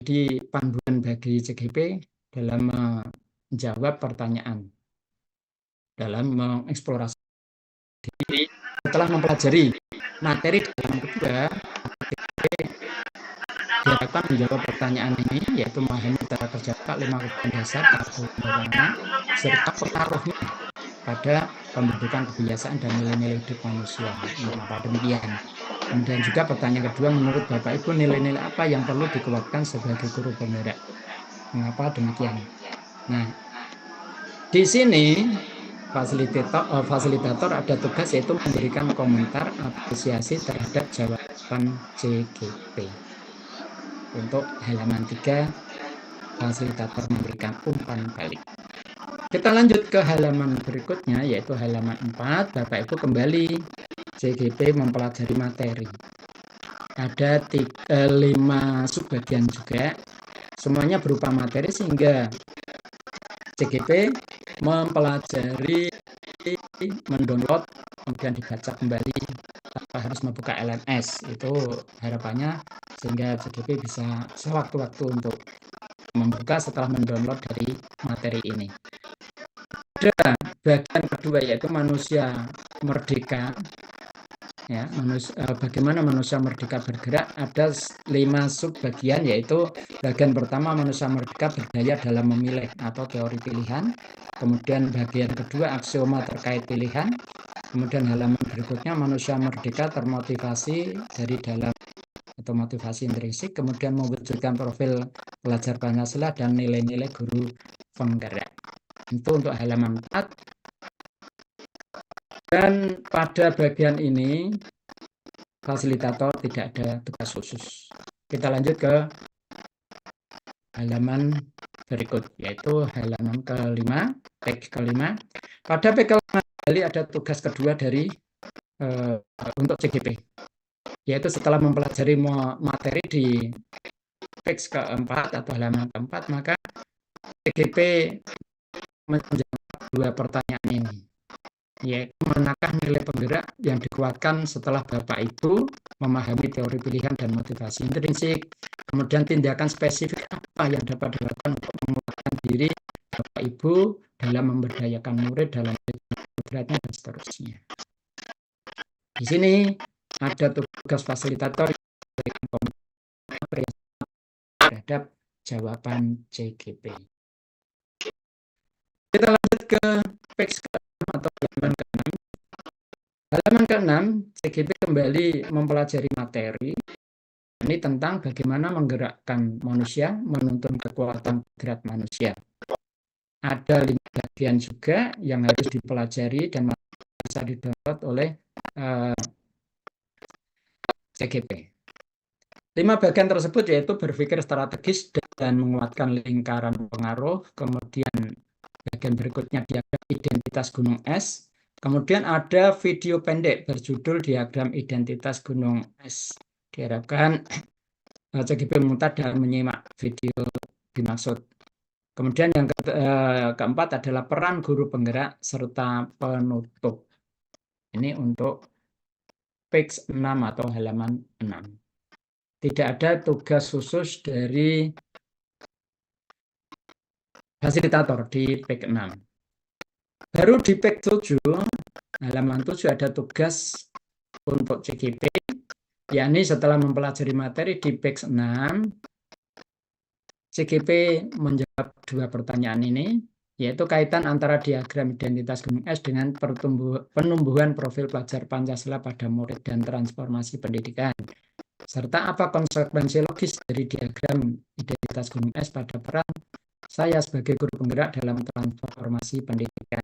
menjadi panduan bagi CGP dalam menjawab pertanyaan, dalam mengeksplorasi. Setelah mempelajari materi dalam kedua, diharapkan menjawab pertanyaan ini, yaitu memahami tata kerja otak, 5 kebutuhan dasar, tahap pembangunannya, serta pengaruhnya pada pembentukan kebiasaan dan nilai-nilai hidup manusia. Mengapa demikian? Kemudian juga pertanyaan kedua, menurut Bapak Ibu nilai-nilai apa yang perlu dikuatkan sebagai guru penggerak? Mengapa demikian? Nah, di sini fasilitator ada tugas yaitu memberikan komentar apresiasi terhadap jawaban CGP. Untuk halaman 3, fasilitator memberikan umpan balik. Kita lanjut ke halaman berikutnya, yaitu halaman 4. Bapak Ibu kembali CGP mempelajari materi. Ada 5 subbagian juga, semuanya berupa materi, sehingga CGP mempelajari, mendownload, kemudian dibaca kembali tanpa harus membuka LMS. Itu harapannya sehingga CGP bisa sewaktu-waktu untuk membuka setelah mendownload dari materi ini. Ada bagian kedua yaitu manusia merdeka. Ya, bagaimana manusia merdeka bergerak. Ada 5 subbagian, yaitu bagian pertama manusia merdeka berdaya dalam memilih atau teori pilihan. Kemudian bagian kedua aksioma terkait pilihan. Kemudian halaman berikutnya manusia merdeka termotivasi dari dalam atau motivasi intrinsik. Kemudian mewujudkan profil pelajar Pancasila dan nilai-nilai guru penggerak. Itu untuk halaman 4. Dan pada bagian ini fasilitator tidak ada tugas khusus. Kita lanjut ke halaman berikut, yaitu halaman kelima, page kelima. Pada page kelima ada tugas kedua dari untuk CGP, yaitu setelah mempelajari materi di page keempat atau halaman keempat, maka CGP menjawab 2 pertanyaan ini, yaitu manakah nilai penggerak yang dikuatkan setelah Bapak Ibu memahami teori pilihan dan motivasi intrinsik. Kemudian tindakan spesifik apa yang dapat dilakukan untuk menguatkan diri Bapak Ibu dalam memberdayakan murid dalam beratnya dan seterusnya. Di sini ada tugas fasilitator terhadap jawaban CGP. Kita lanjut ke page ke-6 atau halaman ke-6. Halaman ke-6, CGP kembali mempelajari materi. Ini tentang bagaimana menggerakkan manusia, menuntun kekuatan gerak manusia. Ada 5 bagian juga yang harus dipelajari dan bisa didapat oleh CGP. 5 bagian tersebut yaitu berpikir strategis dan menguatkan lingkaran pengaruh. Kemudian bagian berikutnya diagram identitas gunung es. Kemudian ada video pendek berjudul diagram identitas gunung es. Diharapkan CGP mudah dalam menyimak video dimaksud. Kemudian yang keempat adalah peran guru penggerak serta penutup. Ini untuk page 6 atau halaman 6. Tidak ada tugas khusus dari fasilitator di page 6. Baru di page 7, halaman 7 ada tugas untuk CGP, yakni setelah mempelajari materi di page 6, CGP menjawab 2 pertanyaan ini, yaitu kaitan antara diagram identitas gunung es dengan penumbuhan profil pelajar Pancasila pada murid dan transformasi pendidikan. Serta apa konsekuensi logis dari diagram identitas gunung es pada peran saya sebagai guru penggerak dalam transformasi pendidikan.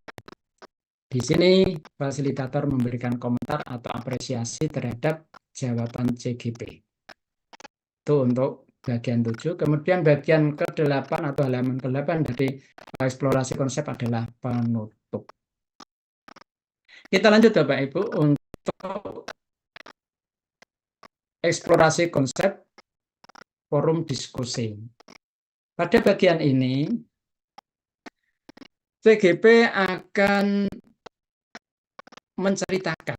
Di sini fasilitator memberikan komentar atau apresiasi terhadap jawaban CGP. Itu untuk bagian 7. Kemudian bagian ke-8 atau halaman ke-8 dari eksplorasi konsep adalah penutup. Kita lanjut Bapak Ibu untuk eksplorasi konsep forum diskusi. Pada bagian ini CGP akan menceritakan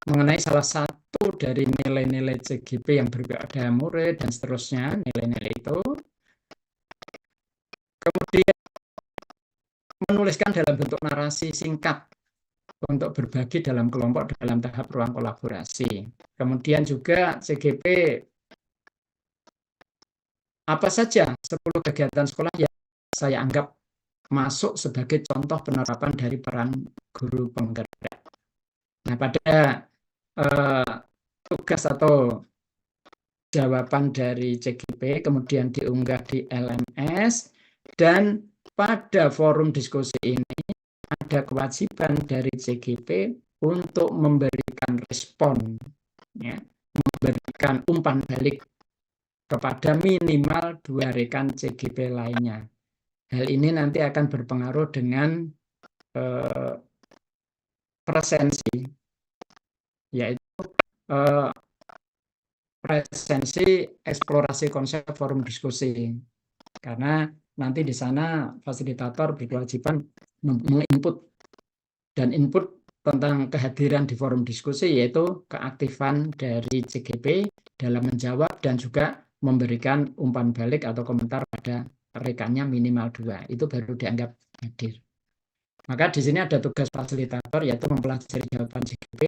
mengenai salah satu dari nilai-nilai CGP yang berpihak pada murid dan seterusnya, nilai-nilai itu. Kemudian menuliskan dalam bentuk narasi singkat untuk berbagi dalam kelompok dalam tahap ruang kolaborasi. Kemudian juga CGP apa saja 10 kegiatan sekolah yang saya anggap masuk sebagai contoh penerapan dari peran guru penggerak. Nah, pada tugas atau jawaban dari CGP kemudian diunggah di LMS, dan pada forum diskusi ini ada kewajiban dari CGP untuk memberikan respon, ya, memberikan umpan balik kepada minimal 2 rekan CGP lainnya. Hal ini nanti akan berpengaruh dengan presensi, yaitu presensi eksplorasi konsep forum diskusi. Karena nanti di sana fasilitator berkewajiban menginput dan input tentang kehadiran di forum diskusi, yaitu keaktifan dari CGP dalam menjawab dan juga memberikan umpan balik atau komentar pada rekannya minimal 2. Itu baru dianggap hadir. Maka di sini ada tugas fasilitator, yaitu mempelajari jawaban CGP,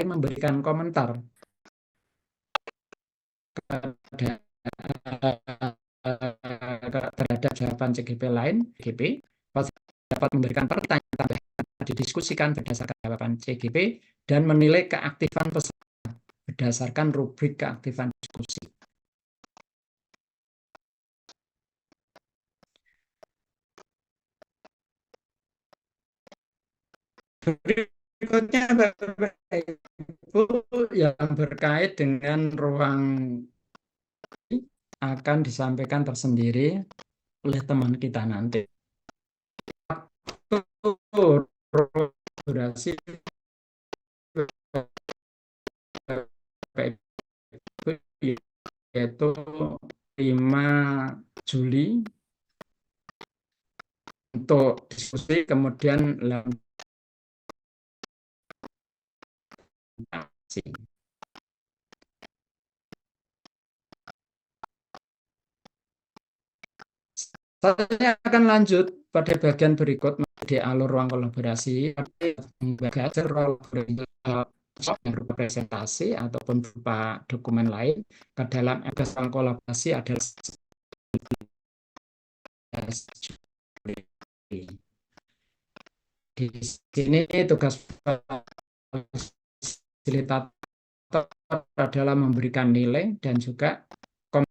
memberikan komentar terhadap jawaban CGP lain. CGP dapat memberikan pertanyaan tambahan, didiskusikan berdasarkan jawaban CGP, dan menilai keaktifan peserta berdasarkan rubrik keaktifan diskusi. Berikutnya Bapak Ibu yang berkait dengan ruang akan disampaikan tersendiri oleh teman kita nanti. Durasi yaitu 5 Juli untuk diskusi, kemudian saya akan lanjut pada bagian berikut di alur ruang kolaborasi, belajar yang berupa presentasi ataupun berupa dokumen lain ke dalam ruang kolaborasi adalah di sini tugas fasilitator adalah memberikan nilai dan juga